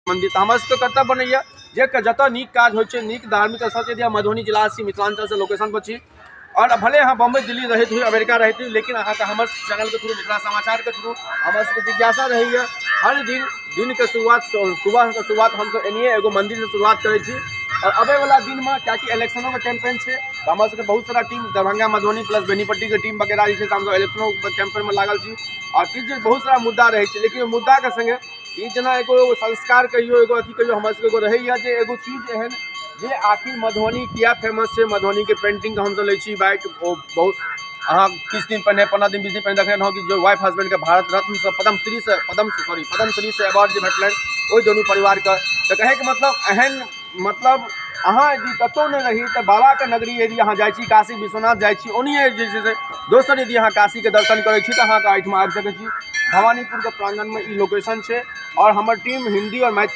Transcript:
मंदिर। तो हमर सबके कर्तव्य बनैया जे जतऽ नीक काज होइ छै, नीक धार्मिक स्थल छै, यदि मधुबनी जिला छी, मिथिलांचल से लोकेशन पर छी, और भले अहाँ बम्बई दिल्ली रहैत हुई, अमेरिका रहैत हुई, लेकिन अहाँके हमर चैनल के थ्रू, मिथिला समाचार के थ्रू हमर सबके जिज्ञासा रहैया हर दिन के शुरुआत सुबह के शुरुआत हमसब एनिए एगो मंदिर से शुरुआत करै छी। और अबै वाला दिन में क्या इलेक्शनों के कैंपेन है, तो हमारे सबके बहुत सारा टीम दरभंगा, मधुबनी प्लस बेनीपट्टी के टीम वगैरह जे हम इलेक्शनों कैंपेन में लागल छी। और किछु बहुत सारा मुद्दा रहे छै, लेकिन मुद्दा के संगे ई जना एगो संस्कार कहियो, एगो अथी कहियो, हमर सबके एगो रहैया जे एगो चीज एहन जे आखिर मधुबनी किया फेमस है, मधुबनी के पेंटिंग के हमसब लै छी बाइट ओ बहुत अहाँ किछु दिन पहिने 15 दिन 20 दिन पहिने देखने रहौं कि जो वाइफ हस्बैंड के भारत रत्न से पद्मश्री से अवार्ड जे भेटलनि ओहि दुनू परिवार के। तो कहे के मतलब एहन मतलब अहाँ यदि कतौ नहीं रही तो बाबा के नगरी यदि अहाँ जाइ छी, काशी विश्वनाथ जाइ छी, ओनिए जे छै से दोसर यदि अहाँ काशी के दर्शन करै छी तो अहाँके एहिठाम आबि सकै छी। भवानीपुर के प्रांगण में ई लोकेशन छै और हमर टीम हिंदी और मैथिली